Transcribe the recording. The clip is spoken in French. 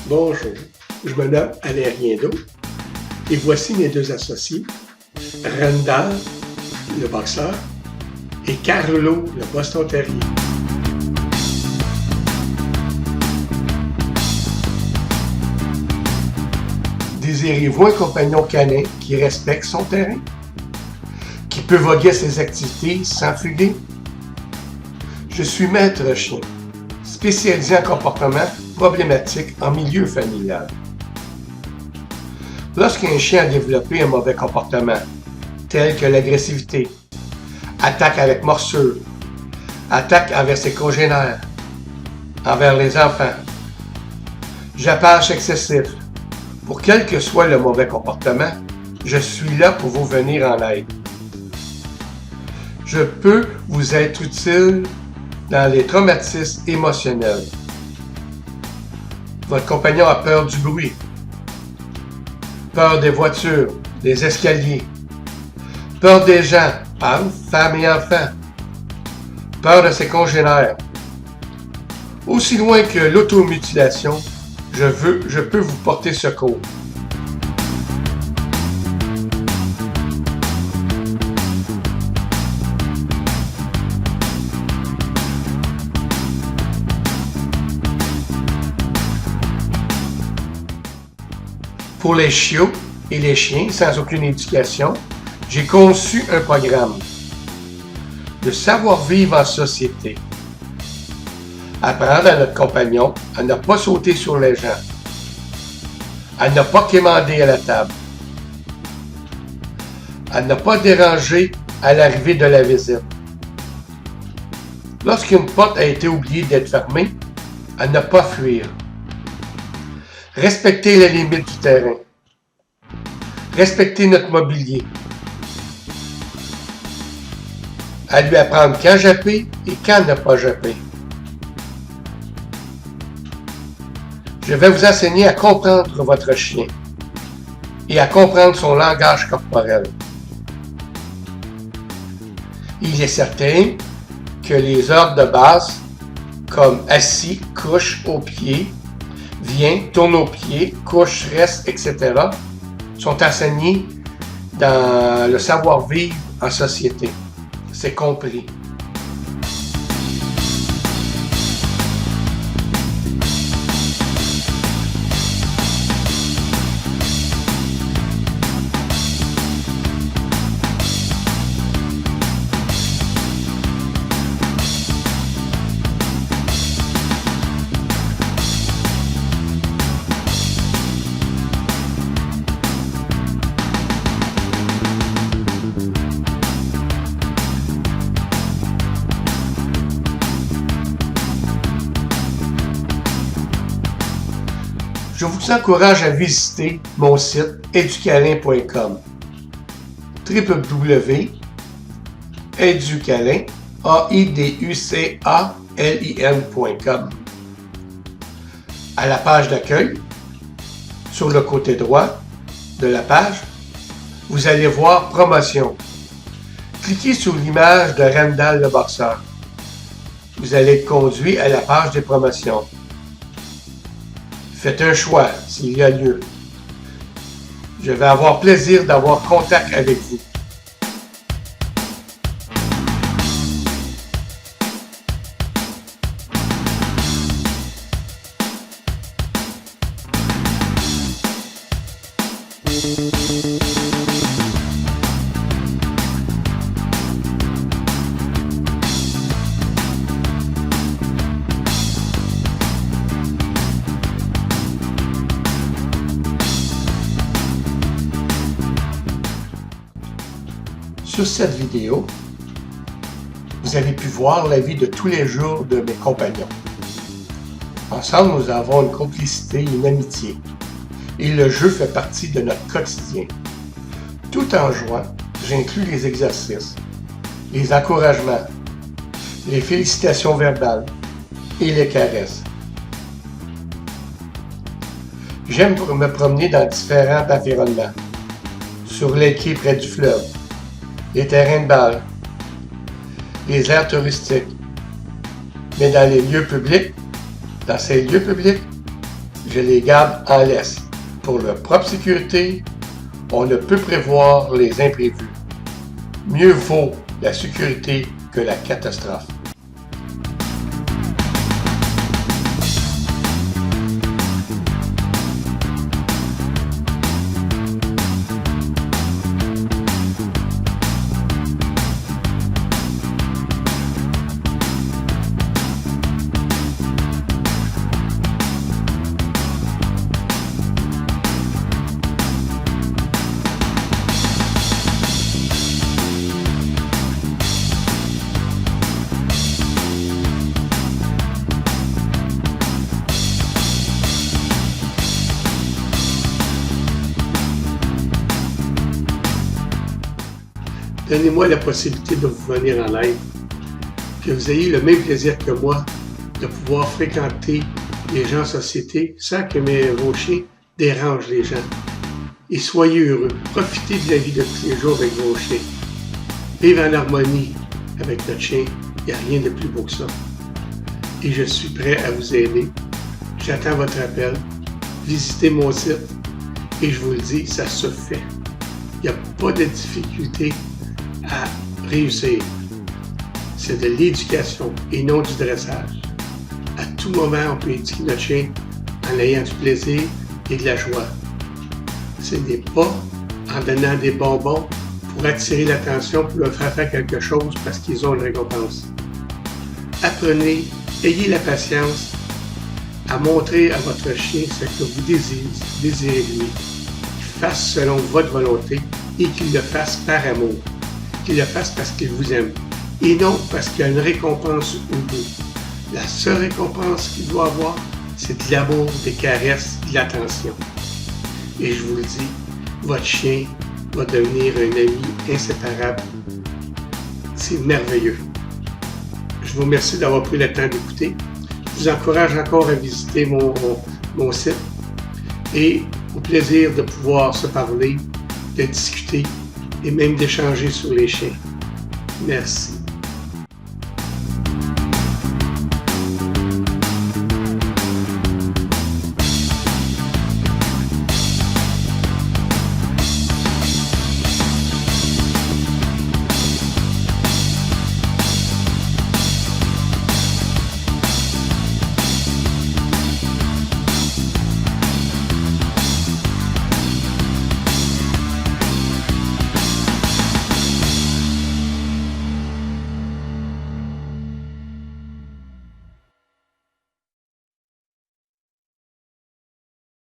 Bonjour, je me nomme Alain Riendo et voici mes deux associés, Randall, le boxeur, et Carlo, le Boston Terrier. Désirez-vous un compagnon canin qui respecte son terrain? Qui peut voguer ses activités sans fuguer? Je suis maître chien, spécialisé en comportement problématique en milieu familial. Lorsqu'un chien a développé un mauvais comportement, tel que l'agressivité, attaque avec morsure, attaque envers ses congénères, envers les enfants, jappage excessif, pour quel que soit le mauvais comportement, je suis là pour vous venir en aide. Je peux vous être utile dans les traumatismes émotionnels. Votre compagnon a peur du bruit, peur des voitures, des escaliers, peur des gens, hommes, femmes et enfants, peur de ses congénères. Aussi loin que l'automutilation, je peux vous porter secours. Pour les chiots et les chiens sans aucune éducation, j'ai conçu un programme de savoir-vivre en société. Apprendre à notre compagnon à ne pas sauter sur les gens, à ne pas quémander à la table, à ne pas déranger à l'arrivée de la visite. Lorsqu'une porte a été oubliée d'être fermée, à ne pas fuir. Respecter les limites du terrain. Respecter notre mobilier. À lui apprendre quand japper et quand ne pas japper. Je vais vous enseigner à comprendre votre chien et à comprendre son langage corporel. Il est certain que les ordres de base, comme assis, couche, au pied, viens, tourne aux pieds, couche, reste, etc., sont enseignés dans le savoir-vivre en société. C'est compris. Je vous encourage à visiter mon site educalin.com www.educalin.com. À la page d'accueil, sur le côté droit de la page, vous allez voir Promotion. Cliquez sur l'image de Randall le boxeur. Vous allez être conduit à la page des promotions. Faites un choix s'il y a lieu. Je vais avoir plaisir d'avoir contact avec vous. Sur cette vidéo, vous avez pu voir la vie de tous les jours de mes compagnons. Ensemble, nous avons une complicité, une amitié. Et le jeu fait partie de notre quotidien. Tout en jouant, j'inclus les exercices, les encouragements, les félicitations verbales et les caresses. J'aime me promener dans différents environnements, sur les quais près du fleuve, les terrains de balle, les aires touristiques. Mais dans les lieux publics, dans ces lieux publics, je les garde en laisse. Pour leur propre sécurité, on ne peut prévoir les imprévus. Mieux vaut la sécurité que la catastrophe. Donnez-moi la possibilité de vous venir en aide, que vous ayez le même plaisir que moi de pouvoir fréquenter les gens en société sans que vos chiens dérangent les gens. Et soyez heureux, profitez de la vie de tous les jours avec vos chiens. Vivez en harmonie avec notre chien, il n'y a rien de plus beau que ça. Et je suis prêt à vous aider. J'attends votre appel. Visitez mon site et je vous le dis, ça se fait. Il n'y a pas de difficulté à réussir. C'est de l'éducation et non du dressage. À tout moment, on peut éduquer notre chien en ayant du plaisir et de la joie. Ce n'est pas en donnant des bonbons pour attirer l'attention, pour leur faire quelque chose parce qu'ils ont une récompense. Apprenez, ayez la patience à montrer à votre chien ce que vous désirez de lui, qu'il fasse selon votre volonté et qu'il le fasse par amour, qu'il le fasse parce qu'il vous aime et non parce qu'il y a une récompense au bout. La seule récompense qu'il doit avoir, c'est de l'amour, des caresses, de l'attention. Et je vous le dis, votre chien va devenir un ami inséparable. C'est merveilleux. Je vous remercie d'avoir pris le temps d'écouter. Je vous encourage encore à visiter mon site et au plaisir de pouvoir se parler, de discuter et même d'échanger sur les chiens. Merci.